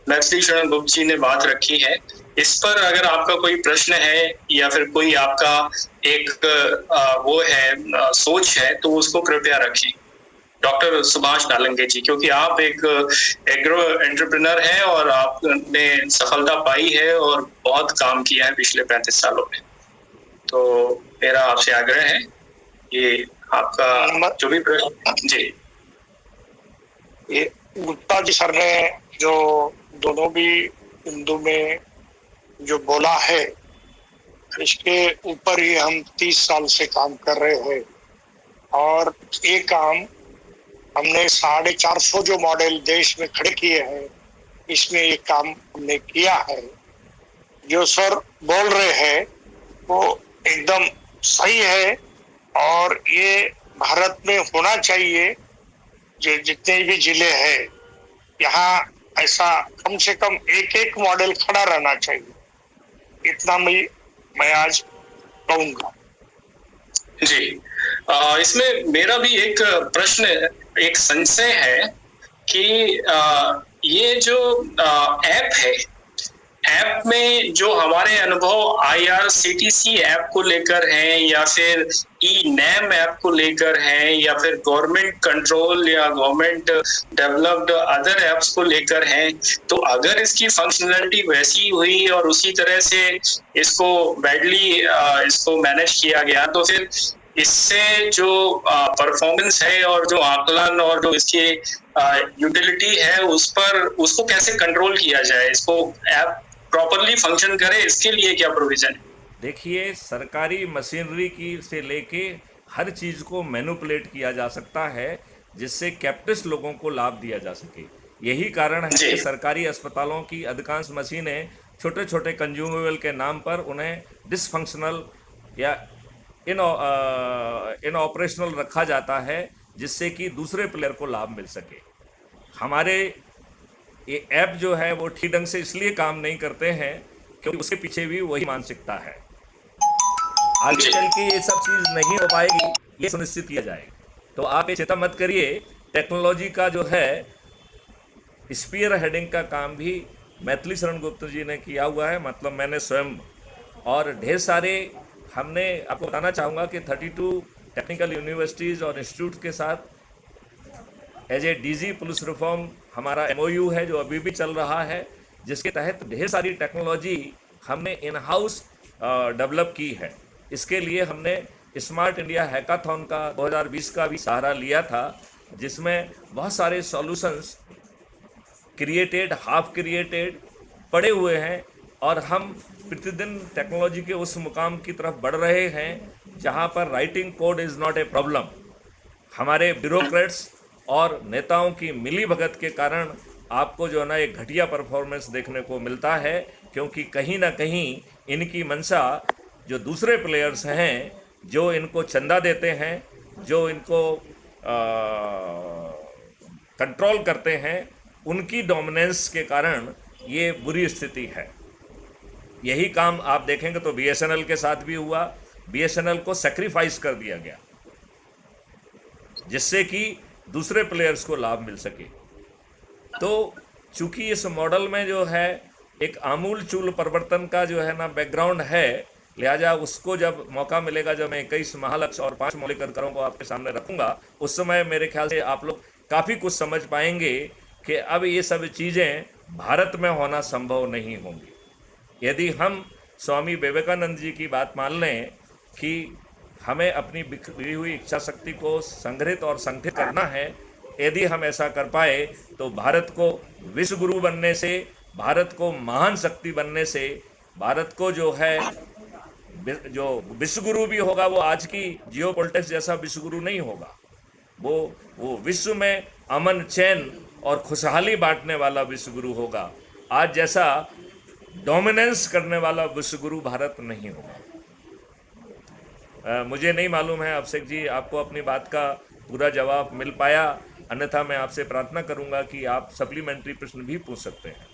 मैथिली शरण गुप्त जी ने बात रखी है। इस पर अगर आपका कोई प्रश्न है या फिर कोई आपका एक वो है सोच है तो उसको कृपया रखें डॉक्टर सुभाष नालंगे जी, क्योंकि आप एक एग्रो एंटरप्रेन्योर हैं और आपने सफलता पाई है और बहुत काम किया है पिछले 35 सालों में। तो मेरा आपसे आग्रह है ये आपका जो भी प्रश्न जी। ये गुप्ता जी सर ने जो दोनों भी हिंदू में जो बोला है, इसके ऊपर ही हम 30 साल से काम कर रहे हैं और ये काम हमने 450 जो मॉडल देश में खड़े किए हैं, इसमें ये काम हमने किया है। जो सर बोल रहे हैं वो एकदम सही है और ये भारत में होना चाहिए। जितने भी जिले हैं यहाँ ऐसा कम से कम एक मॉडल खड़ा रहना चाहिए, इतना मैं आज कहूंगा जी। इसमें मेरा भी एक प्रश्न, एक संशय है कि ये जो ऐप है, ऐप में जो हमारे अनुभव IRCTC ऐप को लेकर हैं या फिर ई-नैम ऐप को लेकर हैं या फिर गवर्नमेंट कंट्रोल या गवर्नमेंट डेवलप्ड अदर ऐप्स को लेकर हैं, तो अगर इसकी फंक्शनलिटी वैसी हुई और उसी तरह से इसको बैडली इसको मैनेज किया गया, तो फिर इससे जो परफॉर्मेंस है और जो आकलन और जो इसकी यूटिलिटी है उस पर उसको कैसे कंट्रोल किया जाए, इसको ऐप प्रॉपरली फंक्शन करे, इसके लिए क्या प्रोविजन है? देखिए, सरकारी मशीनरी की से लेके हर चीज़ को मैनिपुलेट किया जा सकता है जिससे कैपिटलिस्ट लोगों को लाभ दिया जा सके। यही कारण है कि सरकारी अस्पतालों की अधिकांश मशीनें छोटे छोटे कंज्यूमेबल के नाम पर उन्हें डिसफंक्शनल या इन ऑपरेशनल रखा जाता है जिससे कि दूसरे प्लेयर को लाभ मिल सके। हमारे ये ऐप जो है वो ठीक ढंग से इसलिए काम नहीं करते हैं क्योंकि उसके पीछे भी वही मानसिकता है। आगे चल के ये सब चीज़ नहीं हो पाएगी, ये सुनिश्चित किया जाएगा। तो आप ये चिंता मत करिए, टेक्नोलॉजी का जो है स्पीयर हेडिंग का काम भी मैथिली शरण गुप्त जी ने किया हुआ है, मतलब मैंने स्वयं, और ढेर सारे हमने आपको बताना चाहूँगा कि 32 टेक्निकल यूनिवर्सिटीज़ और इंस्टीट्यूट के साथ as a DG police reform हमारा MOU है जो अभी भी चल रहा है, जिसके तहत ढेर सारी टेक्नोलॉजी हमने इन हाउस डेवलप की है। इसके लिए हमने स्मार्ट इंडिया हैकाथॉन का 2020 का भी सहारा लिया था, जिसमें बहुत सारे सॉल्यूशंस क्रिएटेड, हाफ क्रिएटेड पड़े हुए हैं और हम प्रतिदिन टेक्नोलॉजी के उस मुकाम की तरफ बढ़ रहे हैं जहां पर writing code is not a problem. हमारे ब्यूरोक्रेट्स और नेताओं की मिली भगत के कारण आपको जो है ना एक घटिया परफॉर्मेंस देखने को मिलता है, क्योंकि कहीं ना कहीं इनकी मंशा जो दूसरे प्लेयर्स हैं जो इनको चंदा देते हैं, जो इनको कंट्रोल करते हैं, उनकी डोमिनेंस के कारण ये बुरी स्थिति है। यही काम आप देखेंगे तो BSNL के साथ भी हुआ। BSNL को सेक्रीफाइस कर दिया गया जिससे कि दूसरे प्लेयर्स को लाभ मिल सके। तो चूंकि इस मॉडल में जो है एक आमूल चूल परिवर्तन का जो है ना बैकग्राउंड है, लिहाजा उसको जब मौका मिलेगा, जब मैं 21 महालक्ष्य और 5 मौलिक अधिकारों को आपके सामने रखूंगा, उस समय मेरे ख्याल से आप लोग काफ़ी कुछ समझ पाएंगे कि अब ये सब चीज़ें भारत में होना संभव नहीं होंगी। यदि हम स्वामी विवेकानंद जी की बात मान लें कि हमें अपनी बिखरी हुई इच्छा शक्ति को संग्रहित और संगठित करना है, यदि हम ऐसा कर पाए तो भारत को विश्व गुरु बनने से, भारत को महान शक्ति बनने से, भारत को जो है जो विश्व गुरु भी होगा वो आज की जियोपॉलिटिक्स जैसा विश्व गुरु नहीं होगा। वो विश्व में अमन, चैन और खुशहाली बांटने वाला विश्व गुरु होगा। आज जैसा डोमिनेंस करने वाला विश्व गुरु भारत नहीं होगा। मुझे नहीं मालूम है अभिषेक जी आपको अपनी बात का पूरा जवाब मिल पाया, अन्यथा मैं आपसे प्रार्थना करूंगा कि आप सप्लीमेंट्री प्रश्न भी पूछ सकते हैं।